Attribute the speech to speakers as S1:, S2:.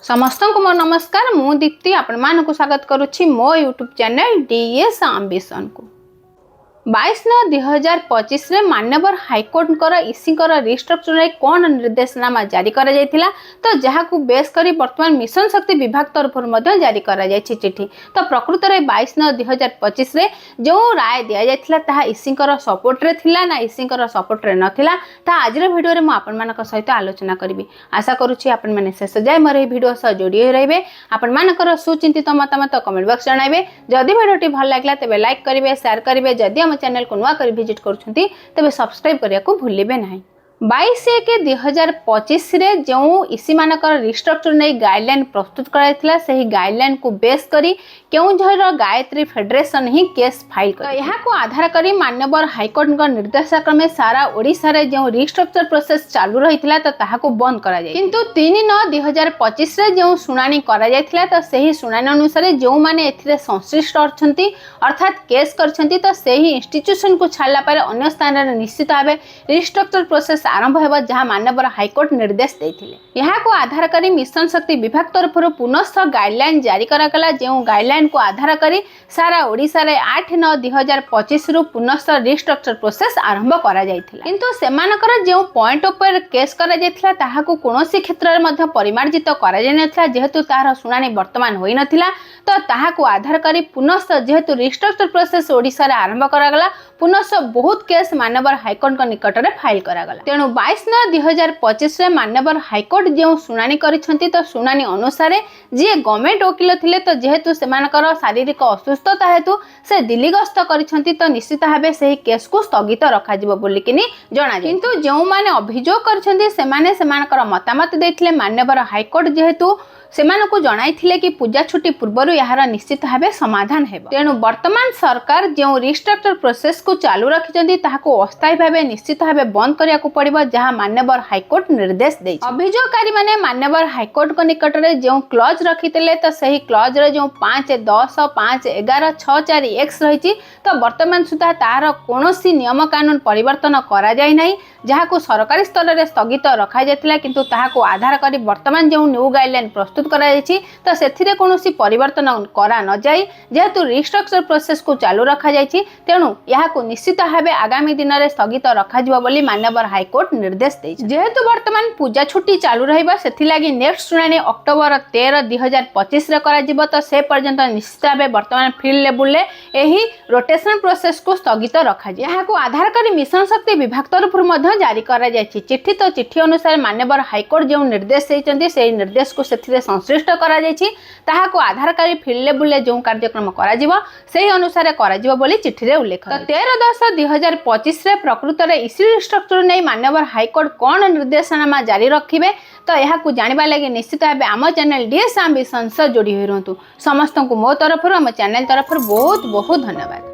S1: समस्त को मो नमस्कार मु दीप्ति आपण मानक स्वागत करुच्ची मो यूट्यूब चैनल डीएस आंबिशन को 22/9/2025 रे मान्यवर हाईकोर्ट इसी रिस्ट्रक्चर कौन निर्देशनामा जारी करा जायथिला तो जहाँ को बेस करी वर्तमान मिशन शक्ति विभाग तरफ जारी करा जायछि चिठी। तो प्रकृत में 22/9/2025 रे जो राय दि जायथिला ताहा इसी सपोर्ट रे थिला ना इसी सपोर्ट रे नथिला ता आज वीडियो रे मु आपण मानक सहित आलोचना करिवि। आशा करूछि आपण माने शेष जाय मोर ए वीडियो सह जोड़ी रहिबे। आपण मानकर सुचिंतित मतामत कमेंट बॉक्स जणाइबे। जदि वीडियोटी भल लागला तबे लाइक करिवे शेयर करिवे। जदि हम चैनल को नुआ कर विजिट करुछंती तबे सब्सक्राइब करिया को भूलिबे नाही। 22/1/2025 रे जो इसी मानकर रिस्ट्रक्चर नहीं गाइडलाइन प्रस्तुत कराइथिला सही गाइडलाइन को बेस करी केउंझर गायत्री फेडरेशन ही केस फाइल कर यहाँ को आधार करी मान्यवर हाईकोर्ट निर्देशक्रमे सारा ओडिशा रे जो रिस्ट्रक्चर प्रोसेस चालू रहिथिला तो ताहाको बंद करा जाय। किंतु 3/9/2025 रे जो सुनानी करा जायथिला तो सही सुनानी अनुसार जो माने एथिरे संश्लिष्ट अछंती अर्थात केस करछंती तो सही इंस्टीट्यूशन को छाड़ला पर अन्य स्थान रे निश्चित भाबे रिस्ट्रक्चर प्रोसेस आरंभ हेबा जहां मान्यवर हाईकोर्ट निर्देश देथिले। यहाँ को आधार करी मिशन शक्ति विभाग तरफ पुनः गाइडलाइन जारी करागला। जो गाइडलाइन को आधार करी सारा ओडिशा रे 8/9/2025 रु पुनः रिस्ट्रक्चर प्रोसेस आरंभ करा जायथिला। किंतु सेमानकर जो पॉइंट ऊपर केस करा जायथिला ताहाको कोनोसी क्षेत्र रे मध्य परिमार्जित करा जाय नथिला जेहेतु तार सुनानी वर्तमान होई नथिला। तो ताहाको आधार करी पुनः जेहेतु रिस्ट्रक्चर प्रोसेस ओडिशा रे आरंभ करागला पुनः बहुत केस मान्यवर हाईकोर्ट को निकट रे फाइल करागला। तेणु 22/9/2025 रे मान्यवर हाईकोर्ट जो सुनानी करिसंती तो सुनानी अनुसार जी गवर्नमेंट वकील थिले तो जेहेतु सेमानकर शारीरिक असुस्थता हेतु से दिल्ली गस्त करिसंती तो निश्चित भाबे सही केस को स्थगित रखा जिवो बोली किनी जणा। किंतु जो माने अभियोग करिसंती सेमाने सेमानकर मतामत देथिले मान्यवर हाईकोर्ट जेहेतु सेमानकु जणाइथिले कि पूजा छुट्टी पूर्वरु यार निश्चित भाबे समाधान हेबो। तेणु वर्तमान सरकार जो रिस्ट्रक्चर प्रोसेस को चालू रखिसंती ताहाको अस्थायी भाबे निश्चित भाबे बंद करिया को पड़िबो जहां मान्यवर हाईकोर्ट निर्देश देछि। अभियोगकारी माने मान्यवर हाईकोर्ट को निकट रे जो क्लॉज रखितिले तो सही क्लॉज रे जो 5/10 5/11 6/4 रहिछि तो वर्तमान सुधा तार कोनोसी नियम कानून परिवर्तन करा जाय नाही जहाँ को सरकारी स्तर में स्थगित रखा जायतिला। किंतु ताहाको आधार करी वर्तमान जो न्यू गाइडलाइन प्रस्तुत करा जायछि तो सेथिरे कोनोसी परिवर्तन करा न जाय जेहेतु रिस्ट्रक्चर प्रोसेस को चालू रखा जायछि। तेणु याहाको निश्चित भाबे आगामी दिन में स्थगित रखा जिवो बोली मान्यवर हाईकोर्ट निर्देश देछि। जेहेतु वर्तमान पूजा छुट्टी चालू रहिबा सेथिलागी नेक्स्ट सुनानी अक्टोबर 13/2025 रे करा जिवो तो से पर्यंत निश्चित भाबे वर्तमान फील्ड लेवल रे एही रोटेशन प्रोसेस को स्थगित रखा जाय। याहाको आधार करी मिशन शक्ति विभाग तरफ जारी करा जायछि चिट्ठी। तो चिट्ठी अनुसार मान्यवर हाईकोर्ट जो निर्देश देइछन्ती से निर्देश को सेथिरे संश्लिष्ट करा जायछि ताहाको आधार करी फील्ड लेवल रे जो कार्यक्रम करा जिवो सेही अनुसार करा जिवो बोली चिट्ठी रे उल्लेख। तो 13/10/2025 रे प्रकृत रे इसी स्ट्रक्चर नै मान्यवर हाईकोर्ट कोन निर्देशनामा जारी रखिबे तो याहाको जानिबा लागि निश्चित भाबे आम चैनल डीएस आंबिशन से जोड़ी होई रहंतु। समस्त को मो तरफ आम चैनल तरफ बहुत बहुत धन्यवाद।